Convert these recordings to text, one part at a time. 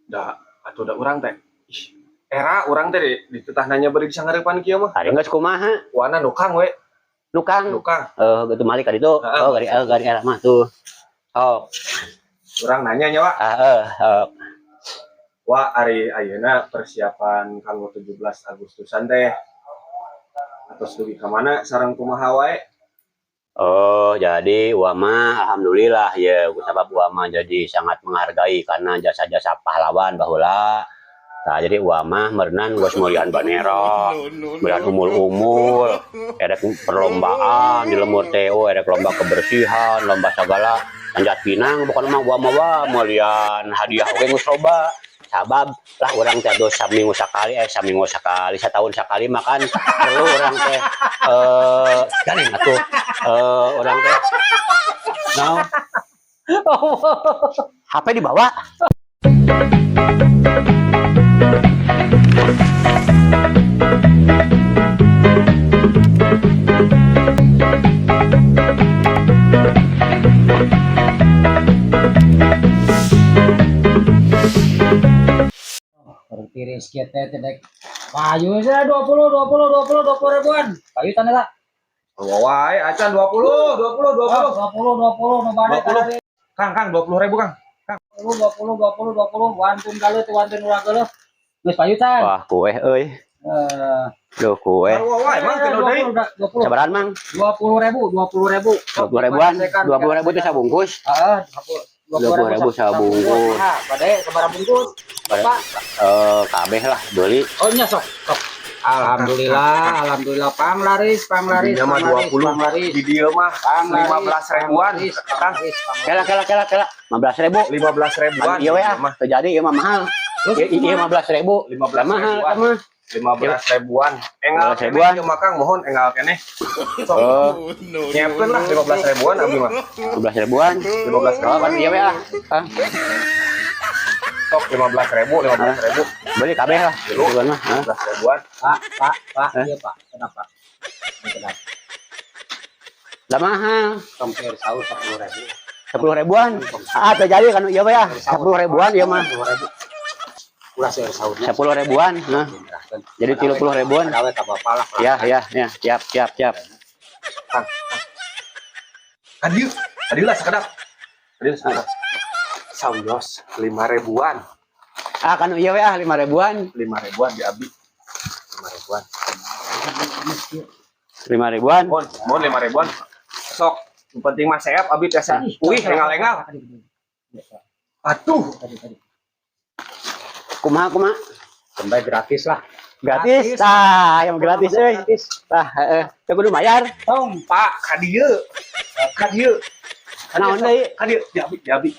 Da atuh da urang teh. Ih, era urang teh di tetahnanya bari di sangarepan kieu mah. Ari geus kumaha? Wana nukang we. Nukang. Nukang. Gitu malik ka ditu. Gari era mah tuh. Sok. Urang nanya nya, Wak. Sok. Wah, ari ayeuna persiapan kanggo 17 Agustusan teh. Atos dugi ka mana sareng kumaha wae? Oh, jadi Wama alhamdulillah ya, sabab Wama jadi sangat menghargai karena jasa-jasa pahlawan baheula. Nah, jadi Wama merenang geus mulian banera, mulian umul-umul, erek perlombaan di lemur TO, erek lomba kebersihan, lomba segala panjat pinang, bukan mah Wama mulian hadiah oge geus loba. Sabab lah orang teh dos saminggu sekali setahun sekali makan perlu orang teh gandeng atuh orang teh now HP dibawa. Tiris kita teh payu saya 20 ribuan. Payu tanda tak? Wae acan 20 20 nu bade tadi. Kang 20.000 Kang. 20 wantun galuh teh wantun urang galuh. Geus payu can. Wah, kue euy. Duh, kue. Wae emang kieu deui. Sabaran mang? 20 ribuan. 20.000 teh sabungkus. Heeh, 20.000 sabungkus. Bade sabaraha bungkus? Pak. Kabeh lah beli. Oh nya sok. Alhamdulillah panglaris. Nya mah 20 di dieu mah 15 ribuan. Kang, Kela 15.000. 15 ribuan. Iya we ah, terjadi ieu mah mahal. Ieu 15.000. 15 mahal ribuan. mah. 15 ribuan. Engal 15 ribuan. keneh Kang mohon engal keneh. Sok. Nyiapkeun lah 15 ribuan abi mah. 15 ribuan. 15 Oh, kan iya we ah. Sok 15.000. Beli kabeh lah. Ribuan mah. 15 ribuan. Pak, iya Pak. Kenapa? Lah mahal. Kompir saus 10.000. 10 ribuan. Terjadi kan iya we ah. 10 ribuan ieu mah. 10.000. Ulah seueur sausna. 10 ribuan. Nah. Jadi 30 ribuan. Gawe ka bapalak. Ya, siap. Kang. Adieu lah sekedap. Sauyos 5 ribuan. Kan iya we ah 5 ribuan. 5 ribuan di abi. 5 ribuan. 5 ribuan. Mohon 5 ribuan. Sok, yang penting mah seap abi biasa. Wih, engal. Atuh, Kumaha? Kembali gratis lah. Gratis. Tah, yang gratis euy. Tah, teu kudu bayar. tong Pak, ka dieu. Naon deui? Ka dieu, di abi.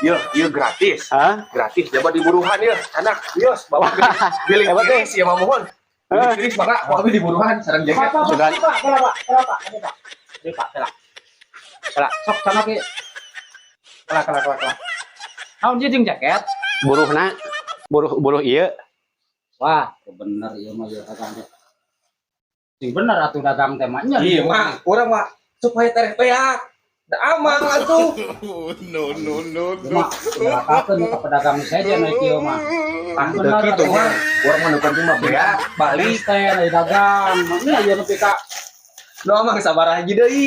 Ieu gratis. Hah? Gratis, jabat diburuhan ieu. Anak, bios bawa bilik tiris ya mah mohon. Bilik tiris maka ku abi diburuhan sareng jaket. Sudah. Kenapa? Ini Pak, kela. Sok sana ke. Kela. Naon dia jeung jaket? Buruhna. Buruh ieu. Wah, bener ieu mah ieu dagang teh. Sing bener atuh dagang teh mah nya. Iya mah, urang mah supaya tereh peak. Da aman atuh. No. Cuma berakakeun ka pedagang saja naik ieu mah. Ah, teu kitu mah. Urang mah nu penting mah beak, balik. Teh dari dagang. Nya ieu nepi ka. Nu mah sabaraha hiji deui.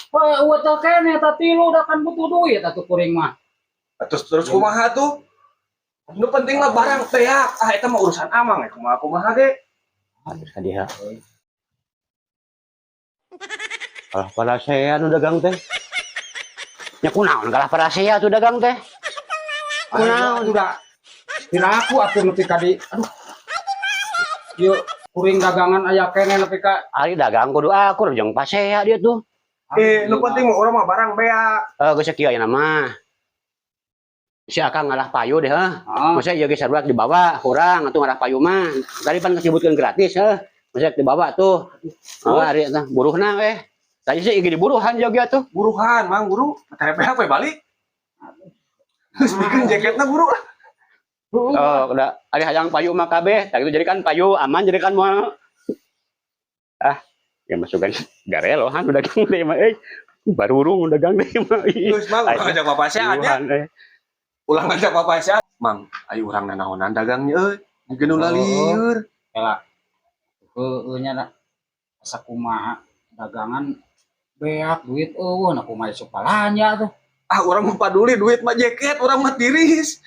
Wah, uwe teh kene teh tilu da kan butuh duit atuh kuring mah. Terus kumaha tuh? Nu penting mah barang peak. Ah eta mah urusan amang eta mah kumaha ge. Habis ka dia. Pada saya nu dagang teh. Nya kunaon kalah pada saya tuh dagang teh. Kunaon udah. Dina aku atuh nepi ka di. Aduh. Yuk kuring dagangan aya kene nepi ka. Ari dagang kudu akur jeung pasea dia tuh. Nu penting mah urang mah barang beak. Geus kieu aya nama. Si Akang ngalah payu deh heuh. Heeh. Masa ieu ge sarua dibawa kurang atuh ngalah payu mah. Tadi pan disebutkeun gratis heuh. Masa dibawa tuh. Ari tah buruhna weh. Tadi sih iki diburuhan joget tuh. Buruhan, Mang Guru. Tereh peak we balik. Geus bikin jaketna Guru. Udah ada hayang payu mah kabeh. Tak itu jadikan payu aman jadikan moal. Ya masukkan garelohan udah dagang deh mah baru urung dagang deh mah. Geus Mang, ngajak Bapak sehat ya. Ulang ngajak Bapak sehat. Mang, ayo urang nanaonan dagangnya euy. Jiga nu lalieur. Ela nya na sakumaha dagangan beak duit nah kumaha sok palanya tuh. Ah, urang mah paduli duit mah jaket, urang mah tiris.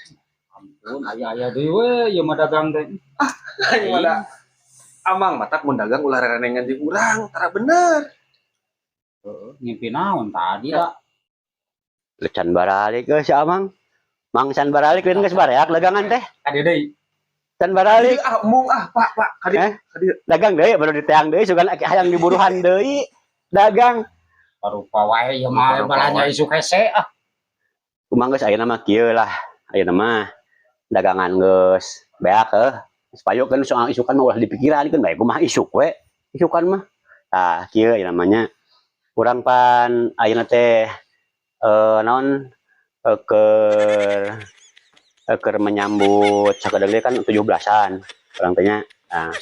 Ampun aya deui we ieu mah dagang teh. Aing mah da amang matak mun dagang ulah renengan di urang, tara bener. Heeh, ngimpi naon tadi da. Can baralik ke si Amang. Mang can baralik kan geus bareak dagangan teh. Ade deui. Can baralik. Ah, mung Pak, kadi Dagang deui baru diteang deui sugan hayang diburuhan deui. Dagang. Parupa wae ieu mah balanya isu hese ah. Kumaha geus ayeuna mah kieu lah. Ayeuna mah dagangan geus beak supaya kan soal isukan mah ulah dipikiran kan bae kumaha isuk we. Isukan mah. Tah kieu namanya urang pan ayeuna teh naon keur menyambut sakadeng kan 17-an orang tanya. Nah,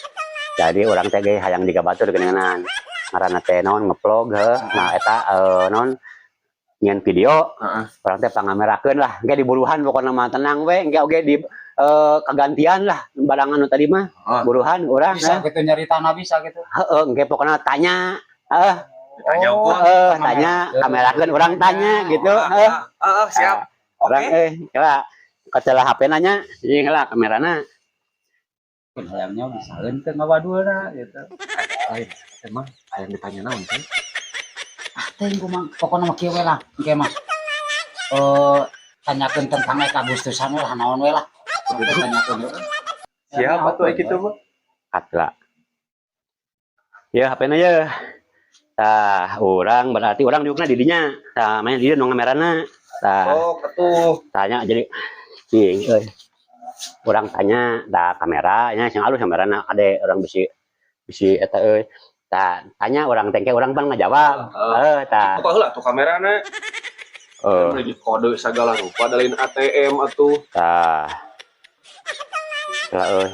jadi orang teh ge hayang digabatur geuningan ngaranna teh naon ngeplog nah eta naon nyen video orang teh pangamerakeun lah engke diburuhan pokona mah tenang we engke oge di kagantian lah barangan nu tadi mah buruhan urang bisa gitu nyaritana bisa gitu. Heeh engke pokona tanya tanya tanya kamerakeun urang tanya gitu siap. Orang kala kecelah HP nanya jeung heula kamerana Hayangnya bisa henteu ngawaduhna gitu. Emang hayang ditanya naon sih? Teh kumaha pokona mah kieu we lah engke mah tanyakeun tentang Agustusan we lah naon we lah. Tanyakeun Siap atuh kitu mah. Atla. Ya HP-na ya. Tah, urang berarti urang diukna di dinya. Tah, main di dieu nu ngamerana. Tah. Oh, atuh. Tanya jadi cing euy. Urang tanya da kamera nya sing alus kamerana ade urang bisi eta euy. Tah, tanya urang teh urang pan ngajawab. Tah. Kok heula tuh kamerana? Lagi kode segala rupa dalin ATM atuh. Tah. Tah euy.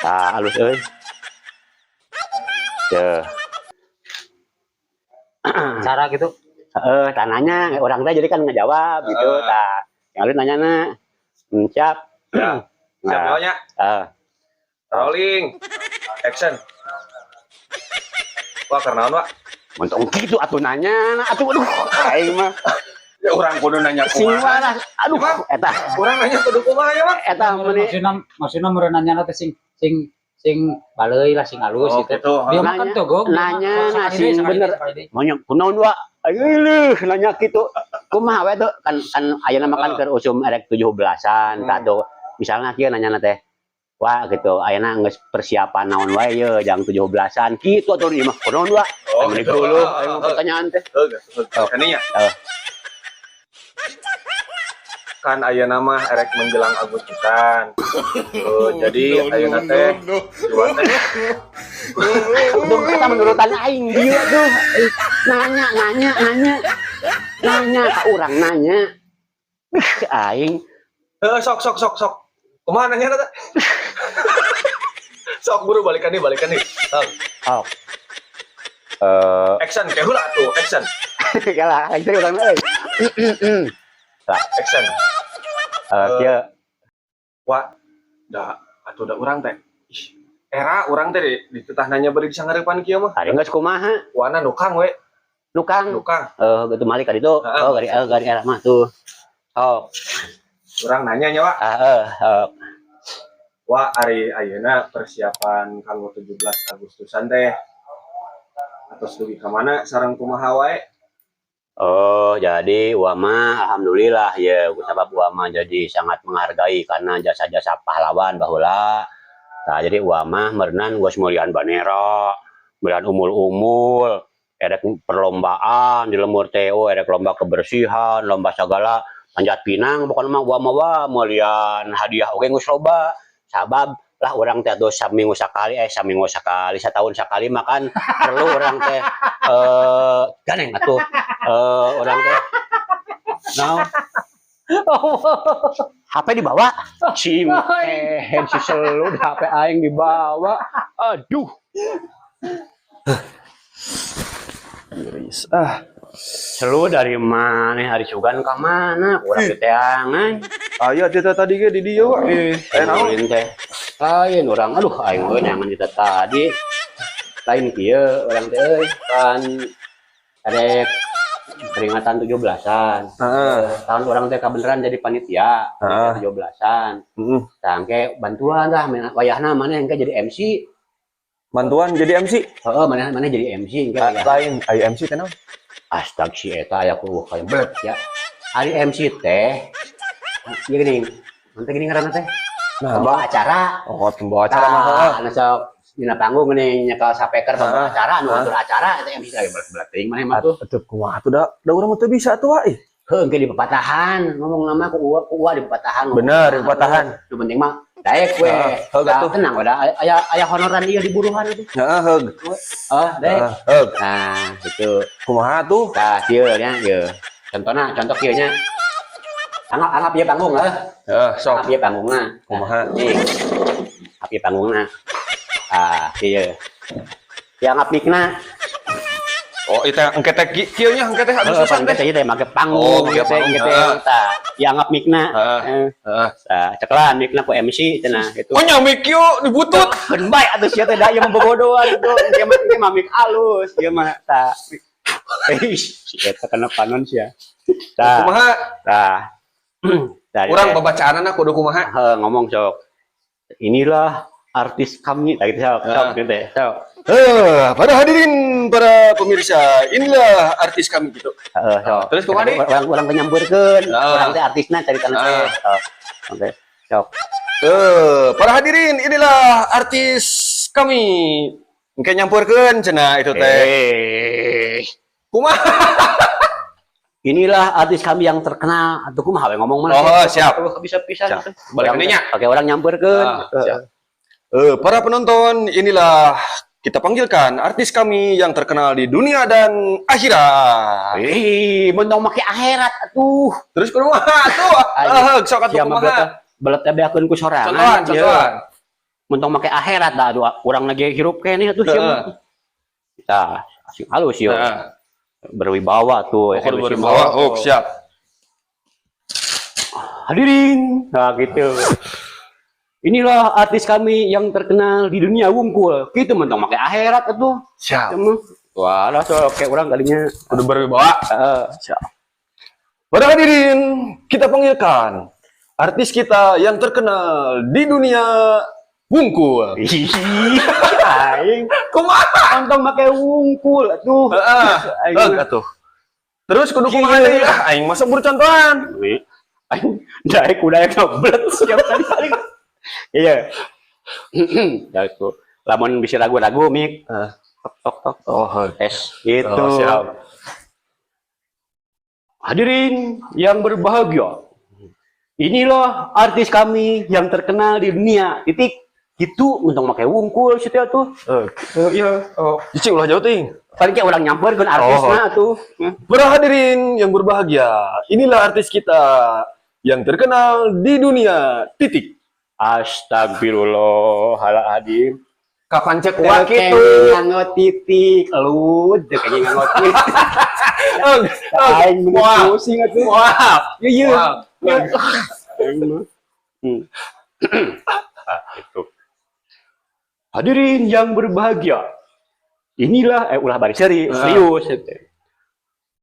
Tah alus euy. Teu. cara gitu. Tananya orang teh jadi kan ngejawab gitu. Tah, yang lain nanyana. Siap. Ya. Siap nanya. Rolling. Action. Wah, karena apa? Untung gitu atuh nanya. Atuh aduh aing mah. Ya orang kudu nanya kumaha. Lah. Aduh, eta. Urang nanya kudu kumaha ya, Bang? Eta meuni maksudna meureun nanyana teh sing baleui lah sing halus gitu. Dia makan tuh gong. Nanya sing bener. Monyong kunaon wa? Ayeuleuh nanya kitu. Kumaha we tuh kan ayeuna mah kan keur usum erek 17-an tah tuh. Misalnya kieu nanyana teh. Wah gitu ayeuna geus persiapan naon wae ye jang 17-an kitu atuh ieu mah. Kunaon wa? Meni dulu aya pertanyaan teh. Kaninya. Kan ayeuna mah erek menjelang Agustusan. Jadi ayeuna teh jual teh. Udah kita menurutan aing dia tuh. Nanya ka urang nanya. Aing. Sok. Kumaha nanya teh? Sok buru balikan nih. Sok. Action kayak heula tuh, action. Kalah aing teh urang euy. Action. Kieu. Wah, atuh da urang teh. Era urang teh di tetah nanya bari bisa ngarepan kieu mah. Ari geus kumaha? Wana nukang we. Nukang. Gitu malik ka ditu. Gari era mah tuh. Sok. Urang nanya nya, Wak. Sok. Wah, ari ayeuna persiapan kanggo 17 Agustusan teh. Atos dugi ka mana sareng kumaha wae? Oh, jadi Wama alhamdulillah ya, sabab Wama jadi sangat menghargai karena jasa-jasa pahlawan baheula. Nah, jadi Wama meureunan geus mulian banera, mulian umul-umul, erek perlombaan di lemur TO, erek lomba kebersihan, lomba segala panjat pinang, pokoknya mah Wama mulian hadiah oge geus loba. Sabab lah orang teh atuh saminggu sakali setahun sakali makan perlu orang teh ganeng atuh orang teh naon HP dibawa si selut HP aing dibawa aduh selu dari mana hari sugan ke mana kurang diteangan Aya teh tadi ge di dieu we. Naon? Ulin teh. Lain orang, aduh aing euy nyangan kita tadi. Lain kieu orang teh euy kan arek peringatan 17-an. Tahun orang teh kabeneran jadi panitia 17-an. Sangke bantuan lah wayahna maneh engke jadi MC. Bantuan jadi MC? Heeh, maneh jadi MC engke ya. Lain aya MC teh naon? Astag si eta aya ku kayak belet ya. Ari MC teh ieu geuning. Mun teh geuning ngaranna teh. Pembawa acara. Oh, pembawa acara mah heeh. Anu sok dina panggung geuning nyekel sapeker pembawa acara anu atur acara eta MC lagi belet teuing maneh mah tuh. Atuh kumaha tuh da urang teu bisa tuh ai. Heuh engke di pepatahan, ngomong nama ku uwa di pepatahan. Bener, di pepatahan. Nu penting mah daek we. Tenang we da aya honoran ieu di buruhan itu. Heeh, heug. Daek. Heug. Nah, gitu. Kumaha tuh? Tah kieu nya ieu. Contoh kieu nya. Anggap ieu panggung heuh. Heeh, sok. Anggap ieu panggungna. Kumaha? Nih. Api panggungna. Kieu. Ya anggap mikna. Oh, itu engke teh kieu nya engke teh Agustusan teh. Teh teh make panggung, make panggung, tah. Ya anggap mikna. Heeh. Ceklan mikna ku MC cenah gitu. Oh, nya mik kieu dibutut. Keun bae atuh sia teh da ieu mah bobodohan itu. Ieu mah mik alus, ieu mah tah. Si eta kana panon sia. Tah. Kumaha? Tah. Urang babacaanna kudu kumaha? Ngomong sok. Inilah artis kami, tak gitu sok gitu teh. Sok. Para hadirin, para pemirsa, inilah artis kami gitu. Sok. Terus kumaha deui? Urang teh nyampeurkeun. Urang teh artisna carita teh. Oke. Sok. Para hadirin, inilah artis kami. Engke nyampeurkeun cenah itu teh. Kumaha? Inilah artis kami yang terkenal. Atuh kumaha we ngomong mana? Oh, siap. Bisa pisan. Balik nya. Oke, orang nyampeurkeun. Siap. Para penonton, inilah kita panggilkan artis kami yang terkenal di dunia dan akhirat. Mentong make akhirat atuh. Terus kumaha tuh? Sok atuh kumaha? Belet teh beakeun ku sorangan. Contohan. Mentong make akhirat da urang lagi hirup kene atuh sia. Tah, asing halus yo. Berwibawa tuh. Berwibawa. Oh, siap. Hadirin. Nah, gitu. Inilah artis kami yang terkenal di dunia wungkul. Gitu mentong make akhirat atuh. Siap. Wah, lah sok kayak urang kalinya udah berwibawa. Siap. Para hadirin, kita panggilkan artis kita yang terkenal di dunia wungkul. Aing kumaha? Ontong make wungkul atuh. Atuh. Terus kudu kumaha deui? Aing masa buru contohan. Aing daek udah ngeblet siap tadi paling. Iya. Ya itu. Lamun bisa ragu-ragu mik. Tok. Oh, tes gitu. Oh, siap. Hadirin yang berbahagia. Inilah artis kami yang terkenal di dunia. Titik. Gitu untuk pakai wungkul situ tuh. Iya. Cicing ulah jauh ting. Paling kayak orang nyamperkeun artisna tuh. Para hadirin yang berbahagia, inilah artis kita yang terkenal di dunia. Titik. Astagfirullahaladzim. Kapan cek Wah gitu nganggo titik lu kayaknya nganggo titik. Aing pusing atuh. Wah. Iya. Itu. Hadirin yang berbahagia. Inilah ulah bari serius.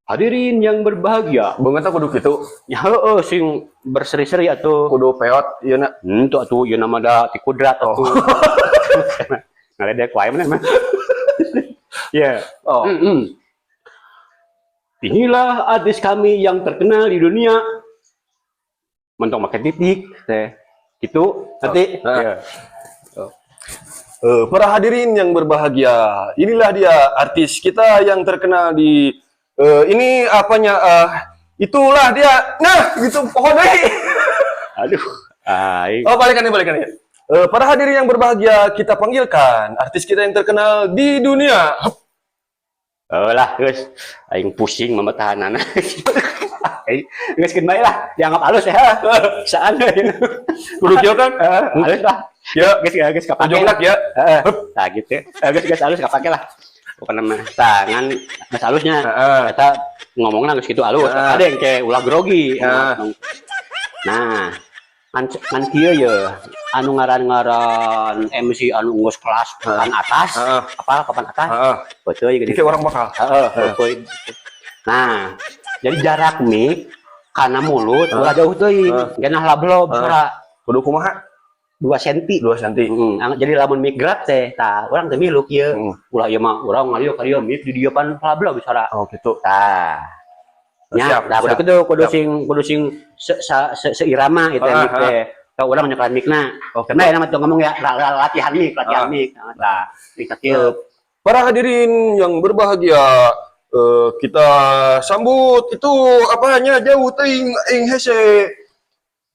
Hadirin yang berbahagia. Banget aku kudu gitu. Ya sing berseri-seri atuh. Kudu peot ieu na. Henteu atuh ieu nama da ti kudrat atuh. Ngaledek wae mah. Ya. Inilah artis kami yang terkenal di dunia. Mentong make titik teh. Gitu nanti. Ya. Para hadirin yang berbahagia, inilah dia artis kita yang terkenal di ini apanya itulah dia. Nah, gitu pohon deh. Aduh. Balikan ya. Para hadirin yang berbahagia, kita panggilkan artis kita yang terkenal di dunia. Lah, guys, aing pusing memetahanana. Geus keun bae lah, dianggap halus ya. Saan we. Kudu kieu kan? Halus lah. Ya, geus kapake. Ujungna ya. Tah gitu. Geus halus kapake lah. Pokona mah tangan geus halusnya. Eta ngomongna geus kitu halus. Ada yang kayak ulah grogi. Nah, ngan kieu ya anu ngaran-ngaran MC anu geus kelas papan atas apa papan atas Heeh. betul gitu Kayak orang bakal. betul. Nah jadi jarak mic karena mulut ulah jauh teuing genah lablob suara Kudu kumaha? 2 cm 2 cm. jadi lamun mic gerak teh tah urang teh milu kieu ulah ieu mah urang ngalieu ka dieu mic di dieu pan lablob suara Oh gitu. tah nya Siap, dah siap. kudu sing seirama itu mic teh ka urang nyekelan micna karena enak tuh ngomong ya latihan mic nah kita kieu Para hadirin yang berbahagia, kita sambut itu apanya jauh teuing aing hese.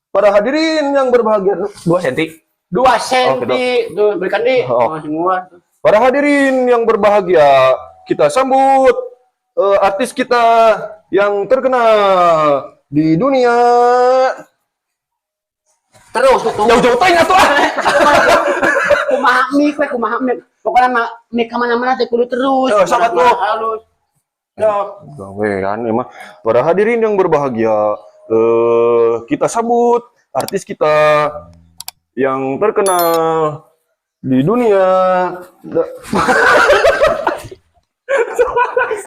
Para hadirin yang berbahagia 2 cm. 2 cm tuh berikan di semua Para hadirin yang berbahagia, kita sambut artis kita yang terkenal di dunia. terus Jauh-jauh teuing atuh. kumaha mic pokoknya mah mic kemana-mana teh kudu terus Sangat lo. halus Gawean emang. Para hadirin yang berbahagia, kita sambut artis kita yang terkenal di dunia.